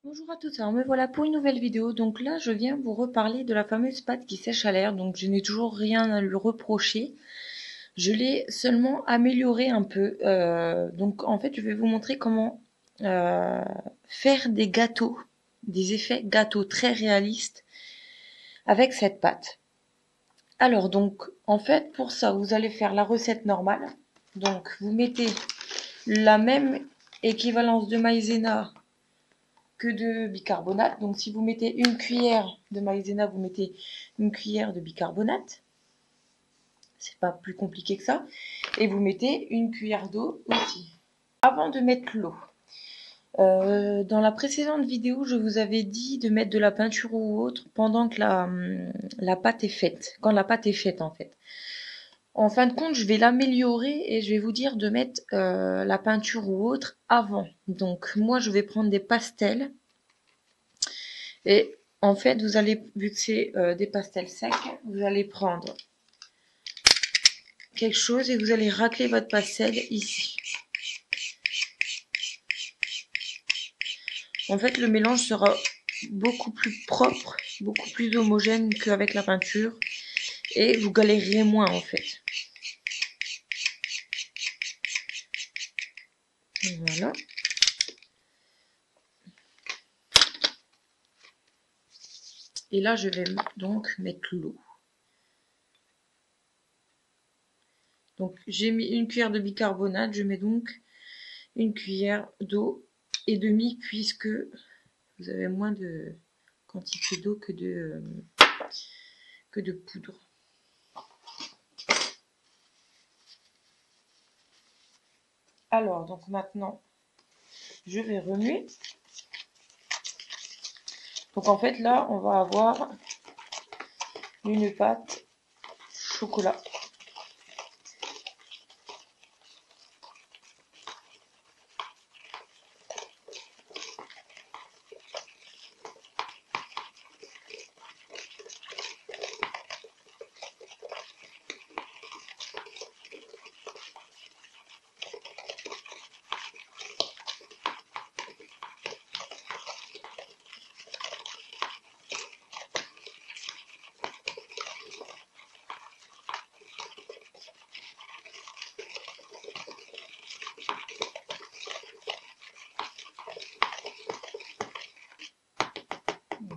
Bonjour à tous, alors me voilà pour une nouvelle vidéo. Donc là, je viens vous reparler de la fameuse pâte qui sèche à l'air. Donc je n'ai toujours rien à lui reprocher. Je l'ai seulement améliorée un peu. Donc en fait, je vais vous montrer comment euh, faire des gâteaux, des effets gâteaux très réalistes avec cette pâte. Alors donc, en fait, pour ça, vous allez faire la recette normale. Donc vous mettez la même équivalence de maïzena que de bicarbonate. Donc si vous mettez une cuillère de maïzena, vous mettez une cuillère de bicarbonate. C'est pas plus compliqué que ça. Et vous mettez une cuillère d'eau aussi. Avant de mettre l'eau, dans la précédente vidéo, je vous avais dit de mettre de la peinture ou autre pendant que la pâte est faite. Quand la pâte est faite en fait. En fin de compte, je vais l'améliorer et je vais vous dire de mettre la peinture ou autre avant. Donc moi, je vais prendre des pastels. Et en fait, vous allez, vu que c'est des pastels secs, vous allez prendre quelque chose et vous allez racler votre pastel ici. En fait, le mélange sera beaucoup plus propre, beaucoup plus homogène qu'avec la peinture et vous galérerez moins en fait. Voilà. Et là, je vais donc mettre l'eau. Donc, j'ai mis une cuillère de bicarbonate, je mets donc une cuillère d'eau et demi puisque vous avez moins de quantité d'eau que de poudre. Alors, donc maintenant, je vais remuer. Donc en fait, là, on va avoir une pâte chocolat.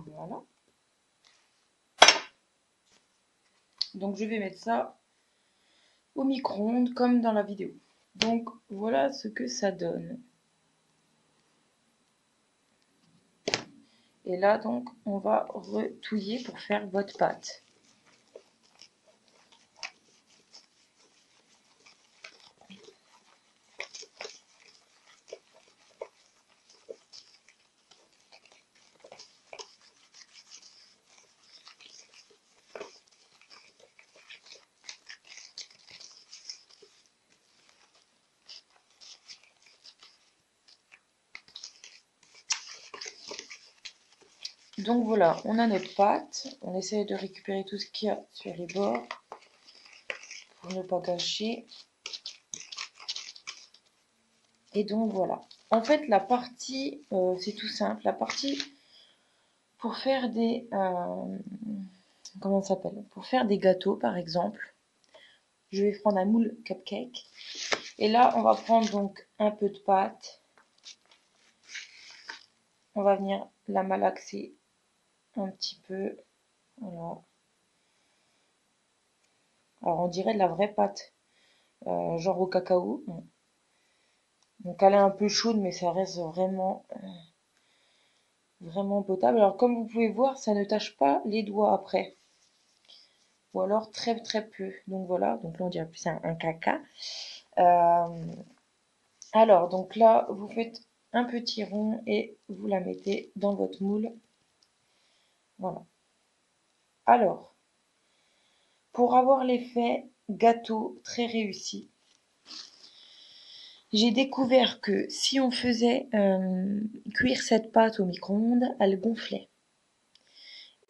Voilà. Donc je vais mettre ça au micro-ondes comme dans la vidéo. Donc voilà ce que ça donne. Et là, donc, on va retouiller pour faire votre pâte. Donc voilà, on a notre pâte. On essaye de récupérer tout ce qu'il y a sur les bords pour ne pas gâcher. Et donc voilà. En fait, la partie, c'est tout simple. La partie pour faire des... comment ça s'appelle? Pour faire des gâteaux, par exemple. Je vais prendre un moule cupcake. Et là, on va prendre donc un peu de pâte. On va venir la malaxer un petit peu. Voilà. Alors, on dirait de la vraie pâte, genre au cacao. Donc, elle est un peu chaude, mais ça reste vraiment, vraiment potable. Alors, comme vous pouvez voir, ça ne tâche pas les doigts après. Ou alors très très peu. Donc voilà, donc là on dirait plus un caca. Euh, alors, donc là, vous faites un petit rond et vous la mettez dans votre moule. Voilà. Alors, pour avoir l'effet gâteau très réussi, j'ai découvert que si on faisait cuire cette pâte au micro-ondes, elle gonflait.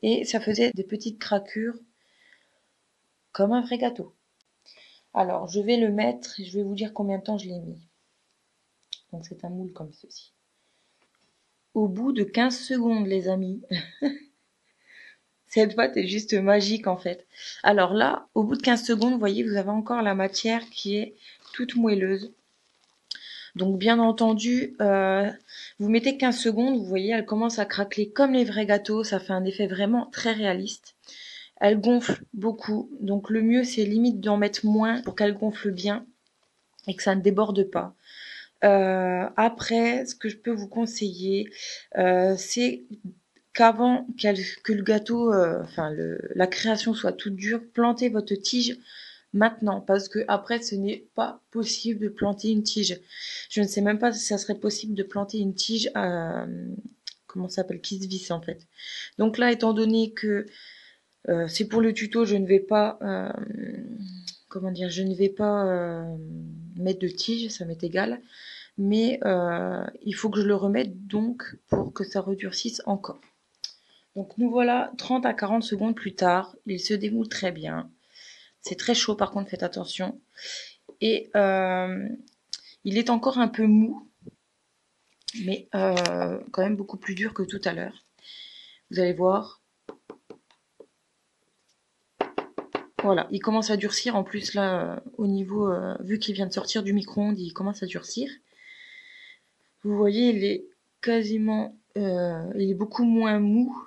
Et ça faisait des petites craquures comme un vrai gâteau. Alors, je vais le mettre et je vais vous dire combien de temps je l'ai mis. Donc, c'est un moule comme ceci. au bout de 15 secondes, les amis. Cette pâte est juste magique en fait. Alors là, au bout de 15 secondes, vous voyez, vous avez encore la matière qui est toute moelleuse. Donc bien entendu, vous mettez 15 secondes, vous voyez, elle commence à craquer comme les vrais gâteaux. Ça fait un effet vraiment très réaliste. Elle gonfle beaucoup. Donc le mieux, c'est limite d'en mettre moins pour qu'elle gonfle bien et que ça ne déborde pas. Après, ce que je peux vous conseiller, c'est qu'avant que le gâteau, la création soit toute dure, plantez votre tige maintenant, parce que après, ce n'est pas possible de planter une tige. Je ne sais même pas si ça serait possible de planter une tige comment ça s'appelle, qui se visse en fait. Donc là, étant donné que c'est pour le tuto, je ne vais pas, comment dire, je ne vais pas mettre de tige, ça m'est égal. Mais il faut que je le remette donc pour que ça redurcisse encore. Donc nous voilà 30 à 40 secondes plus tard. Il se démoule très bien. C'est très chaud par contre, faites attention. Et il est encore un peu mou, mais quand même beaucoup plus dur que tout à l'heure. Vous allez voir. Voilà, il commence à durcir en plus là au niveau, vu qu'il vient de sortir du micro-ondes, il commence à durcir. Vous voyez, il est quasiment, il est beaucoup moins mou.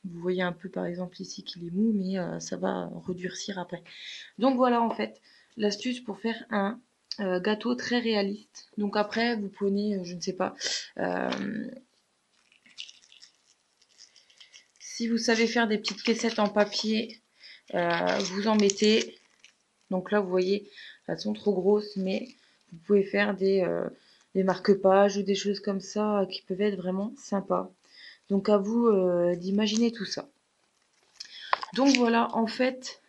Vous voyez un peu par exemple ici qu'il est mou, mais ça va redurcir après. Donc voilà en fait l'astuce pour faire un gâteau très réaliste. Donc après vous prenez, je ne sais pas, euh, si vous savez faire des petites caissettes en papier, vous en mettez. Donc là vous voyez, elles sont trop grosses, mais vous pouvez faire des marque-pages ou des choses comme ça qui peuvent être vraiment sympas. Donc à vous d'imaginer tout ça. Donc voilà, en fait,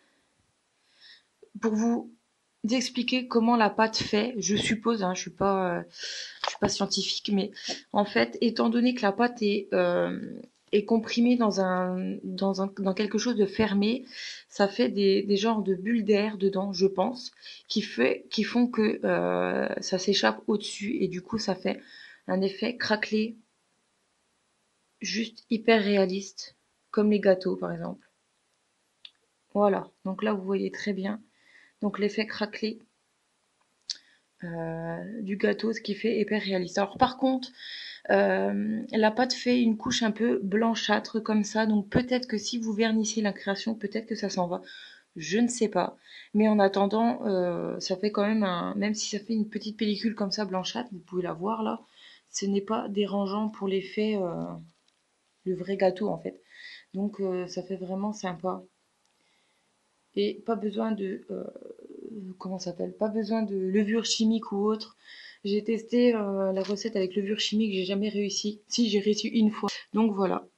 pour vous expliquer comment la pâte fait, je suppose, hein, je suis pas scientifique, mais en fait, étant donné que la pâte est comprimée dans quelque chose de fermé, ça fait des genres de bulles d'air dedans, je pense, qui font que ça s'échappe au-dessus et du coup ça fait un effet craquelé, juste hyper réaliste, comme les gâteaux par exemple. Voilà, donc là vous voyez très bien donc l'effet craquelé du gâteau, ce qui fait hyper réaliste. Alors par contre, la pâte fait une couche un peu blanchâtre comme ça, donc peut-être que si vous vernissez la création, peut-être que ça s'en va. Je ne sais pas. Mais en attendant, ça fait quand même même si ça fait une petite pellicule comme ça blanchâtre, vous pouvez la voir là, ce n'est pas dérangeant pour l'effet, le vrai gâteau en fait. Donc ça fait vraiment sympa. Et pas besoin de comment ça s'appelle, pas besoin de levure chimique ou autre. J'ai testé la recette avec levure chimique, j'ai jamais réussi. Si, j'ai réussi une fois. Donc voilà,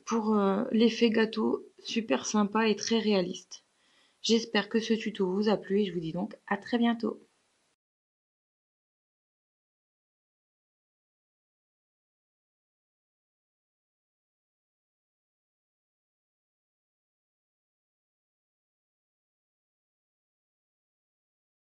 pour l'effet gâteau, super sympa et très réaliste. J'espère que ce tuto vous a plu et je vous dis donc à très bientôt.